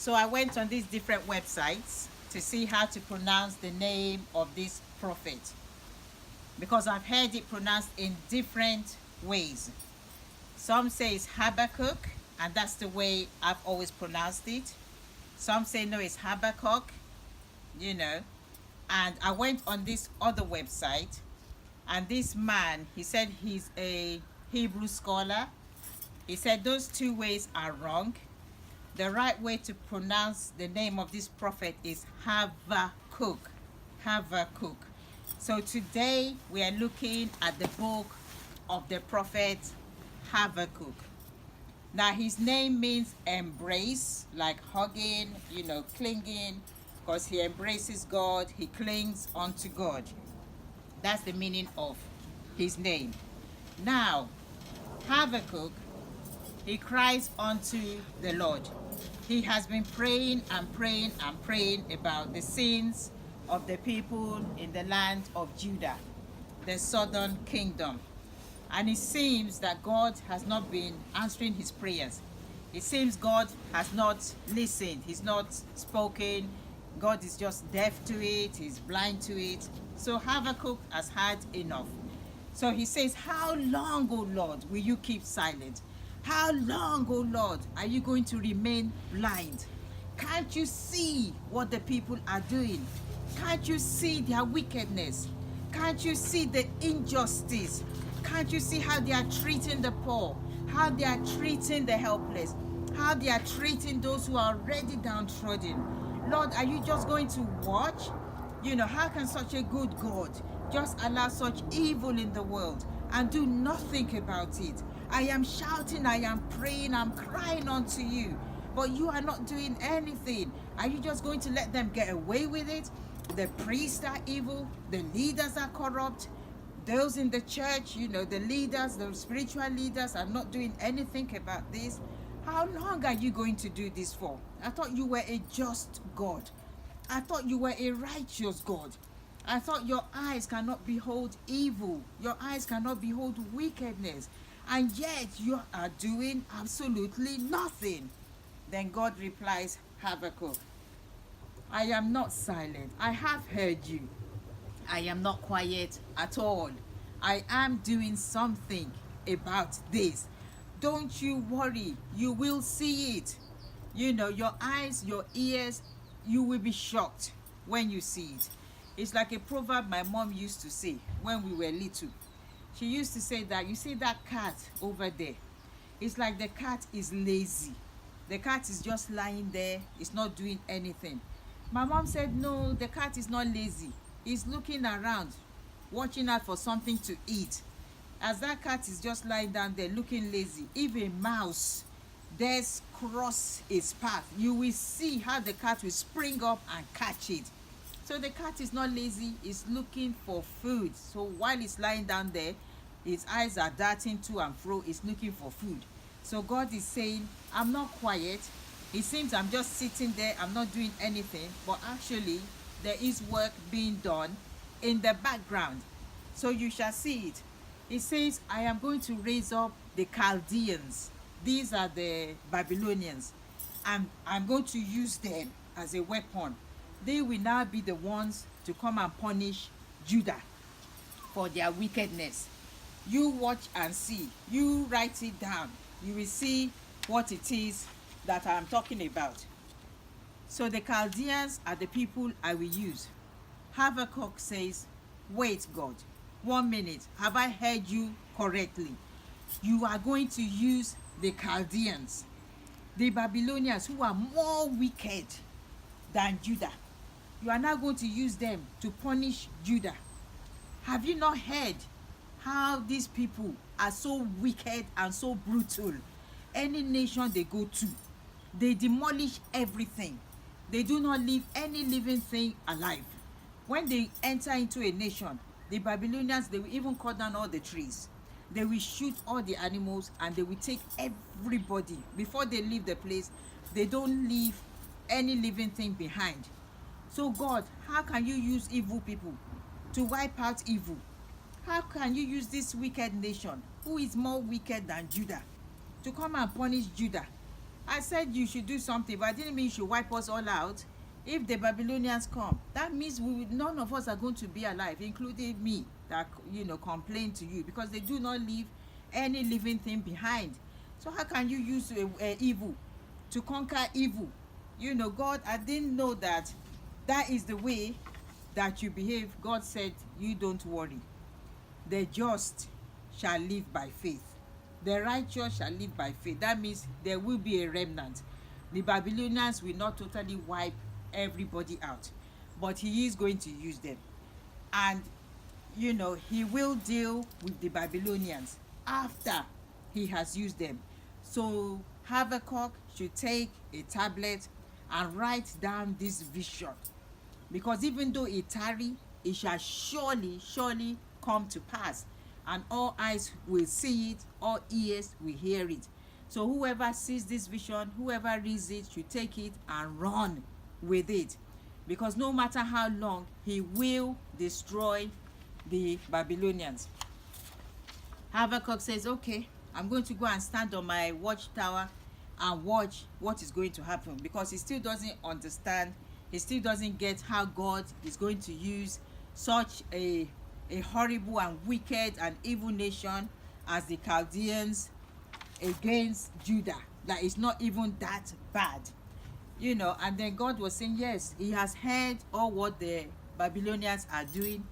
So I went on these different websites to see how to pronounce the name of this prophet, because I've heard it pronounced in different ways. Some say it's Habakkuk, and that's the way I've always pronounced it. Some say no, it's Habakkuk, you know. And I went on this other website, and this man, he said he's a Hebrew scholar. He said those two ways are wrong. The right way to pronounce the name of this prophet is Habakkuk. Habakkuk. So today we are looking at the book of the prophet Habakkuk. Now his name means embrace, like hugging, clinging, because he embraces God, he clings onto God. That's the meaning of his name. Now, Habakkuk, he cries unto the Lord. He has been praying and praying and praying about the sins of the people in the land of Judah, the southern kingdom. And it seems that God has not been answering his prayers. It seems God has not listened. He's not spoken. God is just deaf to it. He's blind to it. So Habakkuk has had enough. So he says, how long, O Lord, will you keep silent? How long, O Lord, are you going to remain blind? Can't you see what the people are doing? Can't you see their wickedness? Can't you see the injustice? Can't you see how they are treating the poor? How they are treating the helpless? How they are treating those who are already downtrodden? Lord, are you just going to watch? How can such a good God just allow such evil in the world and do nothing about it? I am shouting, I am praying, I'm crying unto you, but you are not doing anything. Are you just going to let them get away with it? The priests are evil, the leaders are corrupt, those in the church, the leaders, the spiritual leaders are not doing anything about this. How long are you going to do this for? I thought you were a just God. I thought you were a righteous God. I thought your eyes cannot behold evil. Your eyes cannot behold wickedness. And yet you are doing absolutely nothing. Then God replies, Habakkuk, I am not silent. I have heard you. I am not quiet at all. I am doing something about this. Don't you worry. You will see it. Your eyes, your ears, you will be shocked when you see it. It's like a proverb my mom used to say when we were little. She used to say that, you see that cat over there? It's like the cat is lazy. The cat is just lying there. It's not doing anything. My mom said, no, the cat is not lazy. It's looking around, watching out for something to eat. As that cat is just lying down there looking lazy, if a mouse dares cross its path, you will see how the cat will spring up and catch it. So the cat is not lazy, it's looking for food. So while it's lying down there, its eyes are darting to and fro, it's looking for food. So God is saying, I'm not quiet. It seems I'm just sitting there, I'm not doing anything, but actually there is work being done in the background. So you shall see it. It says, I am going to raise up the Chaldeans. These are the Babylonians. And I'm going to use them as a weapon. They will now be the ones to come and punish Judah for their wickedness. You watch and see. You write it down. You will see what it is that I'm talking about. So the Chaldeans are the people I will use. Habakkuk says, wait, God, 1 minute. Have I heard you correctly? You are going to use the Chaldeans, the Babylonians, who are more wicked than Judah. You are now going to use them to punish Judah. Have you not heard how these people are so wicked and so brutal? Any nation they go to, they demolish everything. They do not leave any living thing alive. When they enter into a nation, the Babylonians, they will even cut down all the trees. They will shoot all the animals and they will take everybody. Before they leave the place, they don't leave any living thing behind. So God, how can you use evil people to wipe out evil? How can you use this wicked nation, who is more wicked than Judah, to come and punish Judah? I said you should do something, but I didn't mean you should wipe us all out. If the Babylonians come, that means none of us are going to be alive, including me that complain to you, because they do not leave any living thing behind. So how can you use evil to conquer evil? God, I didn't know that is the way that you behave. God said, you don't worry. The just shall live by faith. The righteous shall live by faith. That means there will be a remnant. The Babylonians will not totally wipe everybody out, but he is going to use them. And he will deal with the Babylonians after he has used them. So Habakkuk should take a tablet and write down this vision, because even though it tarry, it shall surely come to pass, and all eyes will see it, all ears will hear it. So whoever sees this vision, whoever reads it, should take it and run with it, because no matter how long, he will destroy the Babylonians. Habakkuk says, okay, I'm going to go and stand on my watchtower and watch what is going to happen, because he still doesn't understand, he still doesn't get how God is going to use such a horrible and wicked and evil nation as the Chaldeans against Judah. Like, it's not even that bad, and then God was saying, yes, he has heard all what the Babylonians are doing,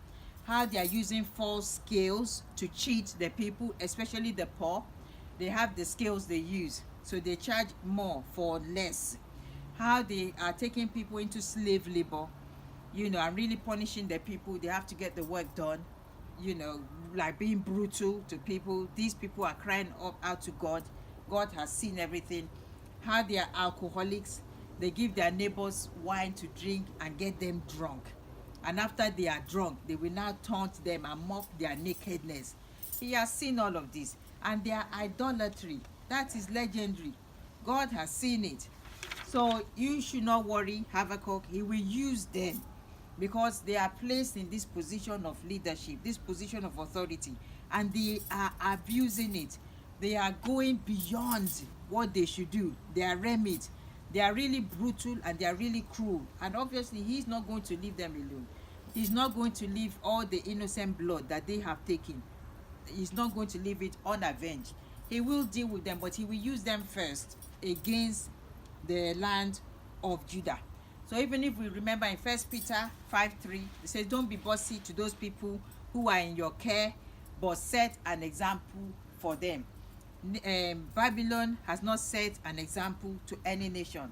how they are using false scales to cheat the people, especially the poor. They have the scales they use, so they charge more for less. How they are taking people into slave labor, and really punishing the people. They have to get the work done, like being brutal to people. These people are crying out to God. God has seen everything. How they are alcoholics. They give their neighbors wine to drink and get them drunk. And after they are drunk, they will now taunt them and mock their nakedness. He has seen all of this. And their idolatry, that is legendary. God has seen it. So you should not worry, Habakkuk. He will use them, because they are placed in this position of leadership, this position of authority, and they are abusing it. They are going beyond what they should do. They are remit. They are really brutal and they are really cruel. And obviously, he's not going to leave them alone. He's not going to leave all the innocent blood that they have taken. He's not going to leave it unavenged. He will deal with them, but he will use them first against the land of Judah. So even if we remember in 1 Peter 5:3, it says, don't be bossy to those people who are in your care, but set an example for them. Babylon has not set an example to any nation.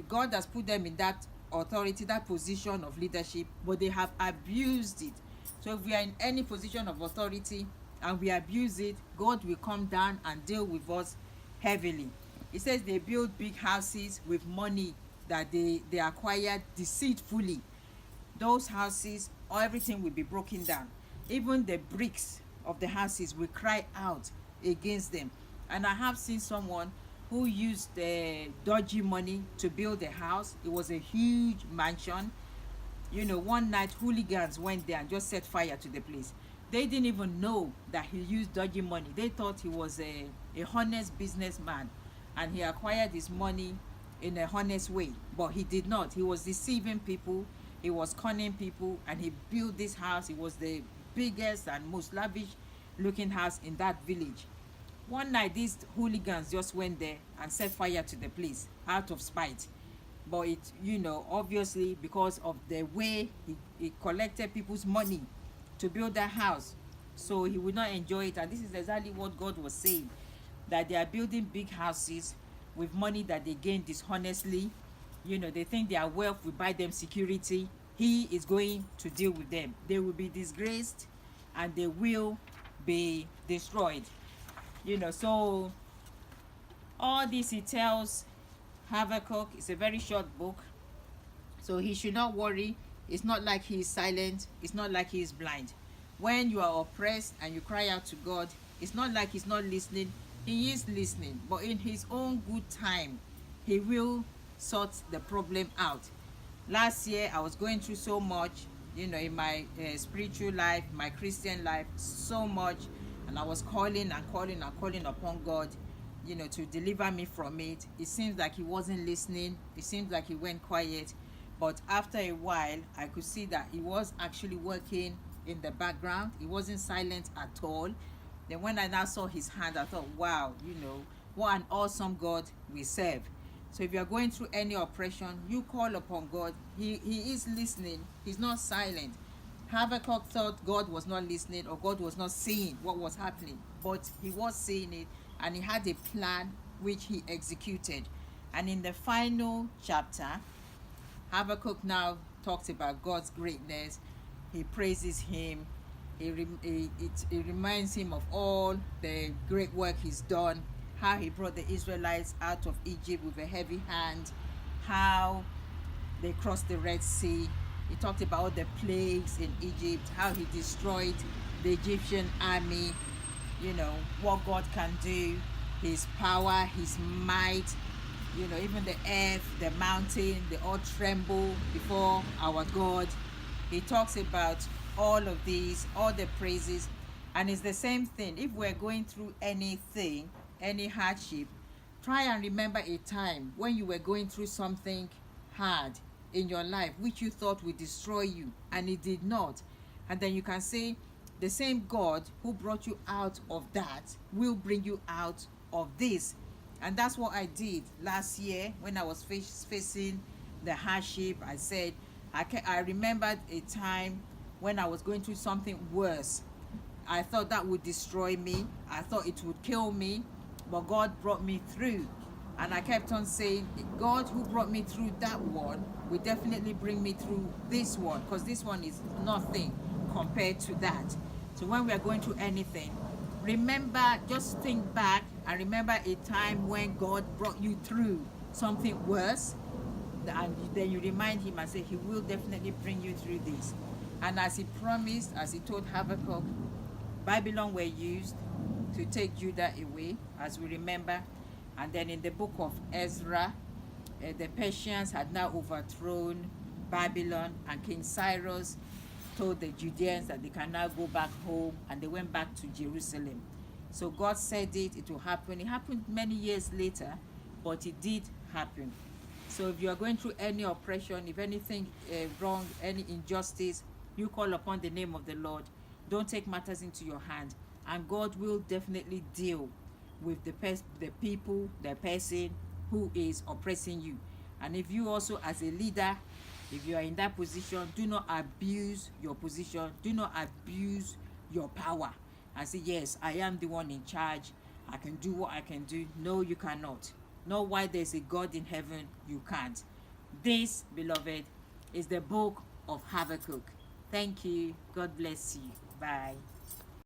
God has put them in that authority, that position of leadership, but they have abused it. So if we are in any position of authority and we abuse it, God will come down and deal with us heavily. It says they build big houses with money that they acquired deceitfully. Those houses, everything will be broken down. Even the bricks of the houses will cry out against them. And I have seen someone who used dodgy money to build a house. It was a huge mansion. One night hooligans went there and just set fire to the place. They didn't even know that he used dodgy money. They thought he was a honest businessman and he acquired his money in a honest way, but he did not. He was deceiving people, he was conning people, and he built this house. It was the biggest and most lavish looking house in that village. One night these hooligans just went there and set fire to the place out of spite. But it, obviously because of the way he collected people's money to build that house, so he would not enjoy it. And this is exactly what God was saying, that they are building big houses with money that they gain dishonestly. They think their wealth will buy them security. He is going to deal with them. They will be disgraced and they will be destroyed. So all this he tells Habakkuk. It's a very short book, so he should not worry. It's not like he is silent. It's not like he is blind. When you are oppressed and you cry out to God, it's not like he's not listening. He is listening, but in his own good time, he will sort the problem out. Last year, I was going through so much, in my spiritual life, my Christian life, so much, and I was calling upon God, to deliver me from it. It seems like he wasn't listening. It seems like he went quiet. But after a while, I could see that he was actually working in the background. He wasn't silent at all. Then when I now saw his hand, I thought, wow, what an awesome God we serve. So if you're going through any oppression, you call upon God. He is listening. He's not silent. Habakkuk thought God was not listening or God was not seeing what was happening, but he was seeing it, and he had a plan which he executed. And in the final chapter, Habakkuk now talks about God's greatness. He praises him. It reminds him of all the great work he's done, how he brought the Israelites out of Egypt with a heavy hand, how they crossed the Red Sea. He talked about all the plagues in Egypt, how he destroyed the Egyptian army, what God can do, his power, his might, even the earth, the mountain, they all tremble before our God. He talks about all of these, all the praises, and it's the same thing. If we're going through anything, any hardship, try and remember a time when you were going through something hard in your life which you thought would destroy you, and it did not. And then you can say, the same God who brought you out of that will bring you out of this. And that's what I did last year when I was facing the hardship. I said, I remembered a time when I was going through something worse. I thought that would destroy me. I thought it would kill me. But God brought me through. And I kept on saying, God who brought me through that one will definitely bring me through this one, because this one is nothing compared to that. So when we are going through anything, remember, just think back and remember a time when God brought you through something worse, and then you remind him and say, he will definitely bring you through this. And as he promised, as he told Habakkuk, Babylon were used to take Judah away, as we remember. And then in the book of Ezra, the Persians had now overthrown Babylon, and King Cyrus told the Chaldeans that they can now go back home, and they went back to Jerusalem. So God said it will happen. It happened many years later, but it did happen. So if you are going through any oppression, if anything wrong, any injustice, you call upon the name of the Lord. Don't take matters into your hand, and God will definitely deal with the people, the person who is oppressing you. And if you also, as a leader, if you are in that position, do not abuse your position. Do not abuse your power and say, yes, I am the one in charge. I can do what I can do. No, you cannot. Know why there's a God in heaven, you can't. This, beloved, is the book of Habakkuk. Thank you. God bless you. Bye.